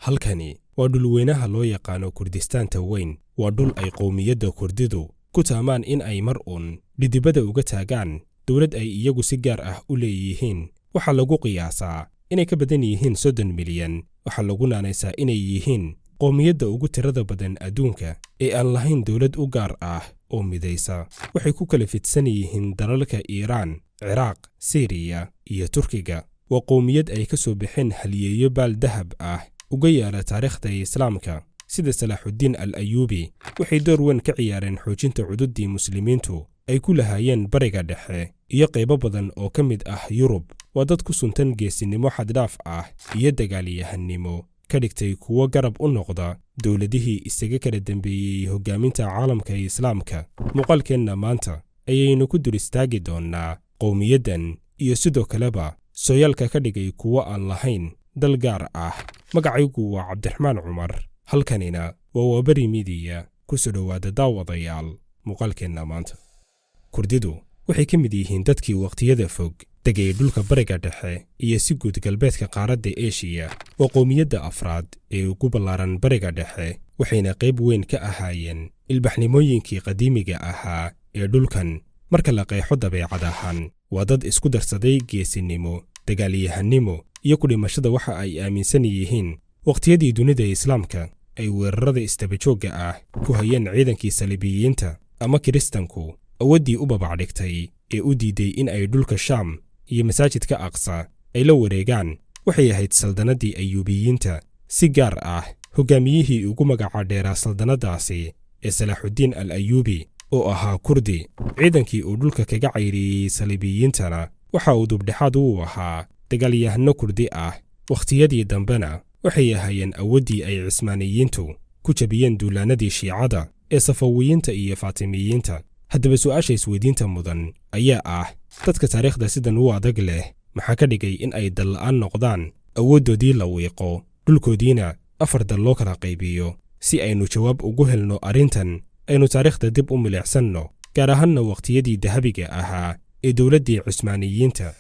halkani waa dhulweynaha loo yaqaano Kurdistaanta weyn. Waa dhul ay qowmiyadda Kurdidu ku taamaan in ay mar dhidibada uga taagaan dawlad ay iyagu si gaar ah u leeyihiin. Waxa lagu qiyaasaa inay ka badan yihiin 30 milyan. Waxa lagu naanaysaa inay yihiin qowmiyadda ugu tirada badan adduunka ee aan lahayn dawlad u gaar ah oo midaysa. Waxay ku kala fidsan yihiin dalalka Iiraan, Ciraaq, Syria iyo Turkiga. Waa qowmiyad ay ka soo baxeen haliyeeyo baal dahab ah uga yaala taariikhda Islaamka sida Salaaxudiin al-Ayyubi. Waxay door weyn ka ciyaareen xoojinta cududii muslimiintu ay ku lahaayeen Bariga Dhexe iyo qaybo badan oo ka mid ah Yurub. Waa dad ku suntan geesinimo xad dhaaf ah iyo dagaalyahanimo ka dhigtay kuwo garab u noqda dawladihii isaga kala dambeeyay hogaaminta caalamka Islaamka. Muuqaalkeenna maanta ayaynu ku dul istaagi doonaa qowmiyaddan iyo sidoo kaleba sooyaalka ka dhigay kuwo aan lahayn dal gaar ah. Magacaygu waa Cabdiraxmaan Cumar, halkanina waa Wabari Media. Ku soo dhawaada daawadayaal muuqaalkeenna maanta. Kurdidu waxay ka mid yihiin dadkii waqtiyada fog degay dhulka Bariga Dhexe iyo si guud galbeedka qaaradda Aasiya. Waa qowmiyadda afraad ee ugu ballaaran Bariga Dhexe, waxayna qayb weyn ka ahaayeen ilbaxnimooyinkii qadiimiga ahaa ee dhulkan. Marka la qeexo dabeecad ahaan, waa dad isku darsaday geesinimo, dagaalyahanimo iyo ku dhimashada. Waxa ay aaminsan yihiin waqtiyadii dunida Islaamka ay weerarada istabajooga ah ku hayeen ciidankii Saliibiyiinta ama Kiristanku, awoodii u babacdhigtay ee u diiday in ay dhulka Shaam iyo masaajidka Aqsa ay la wareegaan waxay ahayd saldanadii Ayyubiyiinta. Si gaar ah hogaamiyihii ugu magaca dheeraa saldanadaasi ee Salaaxudiin al-Ayyubi oo ahaa Kurdi. Ciidankii uu dhulka kaga cayriyey Saliibiyiintana waxa uu dubdhexaad u ahaa dagaalyahano Kurdi ah. Waqtiyadii dambena waxay ahaayeen awoodii ay Cismaaniyiintu ku jabiyeen duulaanadii Shiicada ee Safawiyiinta iyo Faatimiyiinta. Haddaba su'aasha isweydiinta mudan ayaa ah, dadka taariikhda sidan u adag leh maxaa ka dhigay in ay dal la'aan noqdaan, awooddoodii la wiiqo, dhulkoodiina 4 dal loo kala qaybiyo? Si aynu jawaab ugu helno arrintan, aynu taariikhda dib u milicsanno, gaar ahaanna waqtiyadii dahabiga ahaa ee dawladdii Cismaaniyiinta.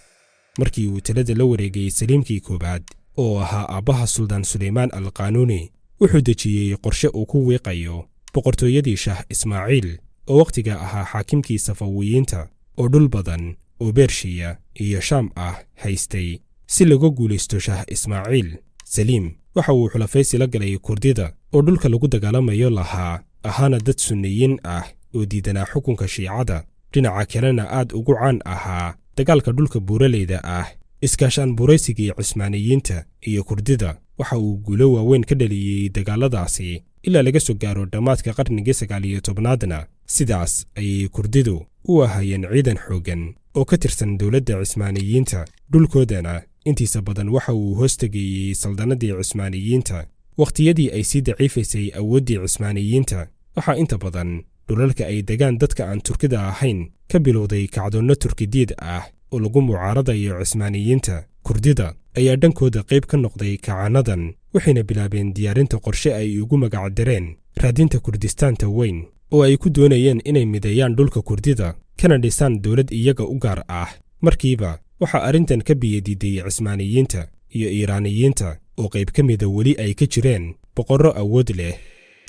Markii uu talada la wareegay Saliimkii koobaad oo ahaa aabbaha Suldaan Suleymaan al-Qaanuuni, wuxuu dejiyey qorshe uu ku wiiqayo boqortooyadii Shaah Ismaaciil oo waqtiga ahaa xaakimkii Safawiyiinta oo dhul badan oo Bershiya iyo Shaam ah haystay. Si laga guulaysto Shaah Ismaaciil, Saliim waxa uu xulafaysi la galay Kurdida oo dhulka lagu dagaalamayo lahaa ahaana dad Sunniyiin ah oo diidanaa xukunka Shiicada. Dhinaca kalena aad ugu caan ahaa dagaalka dhulka buuraleyda ah. Iskaashaan buraysigii Cismaaniyiinta iyo Kurdida waxa uu guulo waaweyn ka dhaliyey dagaaladaasi ilaa laga soo gaaro dhammaadka qarnigii 19aadna. Sidaas ayay Kurdidu u ahaayeen ciidan xooggan oo ka tirsan dawladda Cismaaniyiinta. Dhulkoodana intiisa badan waxa uu hoos tegayey saldanadii Cismaaniyiinta. Waqtiyadii ay sii daciifaysay awooddii Cismaaniyiinta, waxaa inta badan dhulalka ay degaan dadka aan Turkida ahayn ka bilowday kacdoonno Turkidiid ah oo lagu mucaaradayo Cismaaniyiinta. Kurdida ayaa dhankooda qayb ka noqday kacaanadan, waxayna bilaabeen diyaarinta qorshe ay ugu magacdareen raadinta Kurdistaanta weyn, oo ay ku doonayeen inay mideeyaan dhulka Kurdida kana dhisaan dawlad iyaga u gaar ah. Markiiba waxaa arrintan ka biyadiiday Cismaaniyiinta iyo Iiraaniyiinta oo qayb ka mida weli ay ka jireen boqorro awood leh.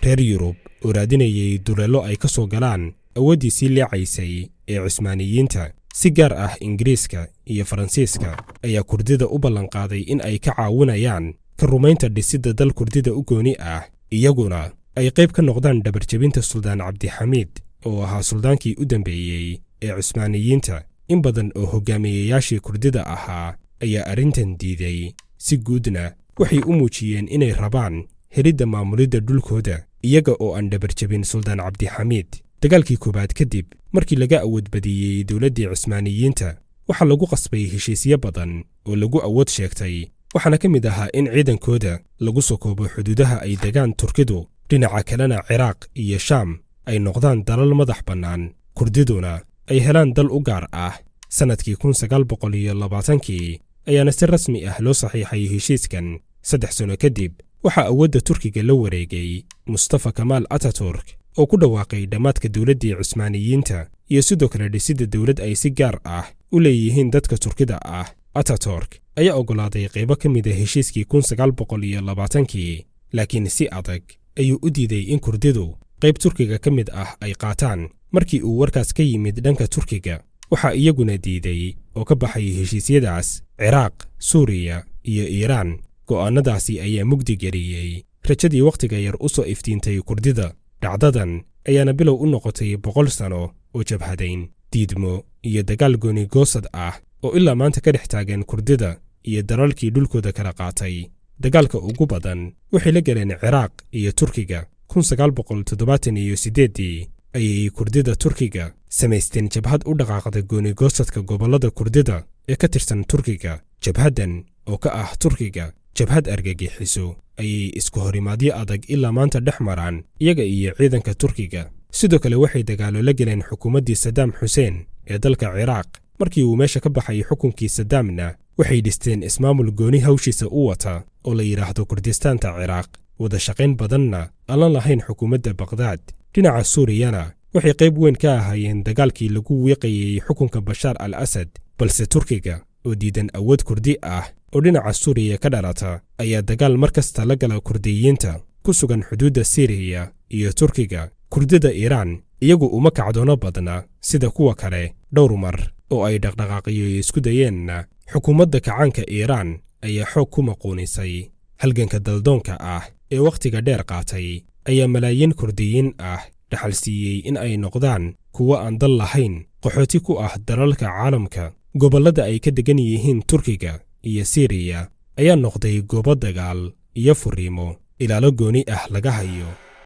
Reer Yurub oo raadinayay duleelo ay ka soo galaan awooddii sii leecaysay ee Cismaaniyiinta, si gaar ah Ingiriiska iyo Faransiiska, ayaa Kurdida u ballanqaaday in ay ka caawinayaan ka rumaynta dhisidda dal Kurdida u gooni ah, iyaguna ay qayb ka noqdaan dhabarjabinta Suldaan Cabdixamiid oo ahaa suldaankii u dambeeyey ee Cismaaniyiinta. In badan oo hogaamiyeyaashii Kurdida ahaa ayaa arrintan diiday. Si guudna waxay u muujiyeen inay rabaan helidda maamulidda dhulkooda iyaga oo aan dhabarjabin Suldaan Cabdixamiid. Dagaalkii koobaad kadib, markii laga awood badiyey dawladdii Cismaaniyiinta, waxaa lagu qasbay heshiisyo badan oo lagu awood sheegtay, waxaana ka mid ahaa in ciidankooda lagu soo koobo xuduudaha ay degaan Turkidu. Dhinaca kalena Ciraaq iyo Shaam ay noqdaan dalal madax bannaan, Kurdiduna ay helaan dal u gaar ah. Sanadkii 1920 ayaana si rasmi ah loo saxiixay heshiiskan. 3 sano kadib waxaa awoodda Turkiga la wareegay Mustafa Kamaal Ataturk oo ku dhawaaqay dhammaadka dawladdii Cismaaniyiinta iyo sidoo kale dhisidda dawlad ay si gaar ah u leeyihiin dadka Turkida ah. Ataturk ayaa oggolaaday qaybo ka mid ah heshiiskii 1920kii, laakiin si adag ayuu u diiday in Kurdidu qayb Turkiga ka mid ah ay qaataan. Markii uu warkaas ka yimid dhanka Turkiga, waxaa iyaguna diiday oo ka baxay heshiisyadaas Ciraaq, Suuriya iyo Iiraan. go'aanadaasi ayaa mugdi geliyey rajadii wakhtiga yar u soo iftiintay Kurdida. dhacdadan ayaana bilow u noqotay 100 sano oo jabhadayn, diidmo iyo dagaal gooni-goosad ah oo ilaa maanta ka dhex taagan Kurdida iyo dalalkii dhulkooda kala qaatay. dagaalka ugu badan waxay la galeen Ciraaq iyo Turkiga. 1978 ayay Kurdida Turkiga samaysteen jabhad u dhaqaaqda gooni-goosadka gobollada Kurdida ee ka tirsan Turkiga. jabhaddan oo ka ah Turkiga jabhad argagixiso ayay isku horimaadyo adag ilaa maanta dhex maraan iyaga iyo ciidanka Turkiga. sidoo kale waxay dagaalo la galeen xukuumaddii Saddam Hussein ee dalka Ciraaq. markii uu meesha ka baxay xukunkii Saddamna, waxay dhisteen ismaamul gooni hawshiisa u wata oo la yidhaahdo Kurdistaanta Ciraaq. wada shaqayn badanna aan la lahayn xukuumadda Baqdaad. dhinaca Suuriyana waxay qayb weyn ka ahaayeen dagaalkii lagu wiiqayay xukunka Bashaar al-Asad, balse Turkiga oo diidan awood Kurdi ah oo dhinaca Suuriya ka dhalata ayaa dagaal mar kasta la gala Kurdiyiinta ku sugan xuduudda Siiriya iyo Turkiga. Kurdida Iiraan iyagu uma kacdoono badna sida kuwa kale. dhowr mar oo ay dhaqdhaqaaqiyo isku dayeenna, xukuumadda kacaanka Iiraan ayaa xoog ku maquunisay. halganka daldoonka ah ee wakhtiga dheer qaatay ayaa malaayiin Kurdiyiin ah dhaxal siiyey in ay noqdaan kuwo aan dal lahayn, qaxooti ku ah dalalka caalamka. gobollada ay ka degan yihiin Turkiga iyo Siiriya ayaa noqday goobo dagaal iyo furiimo ilaalo gooni ah laga hayo.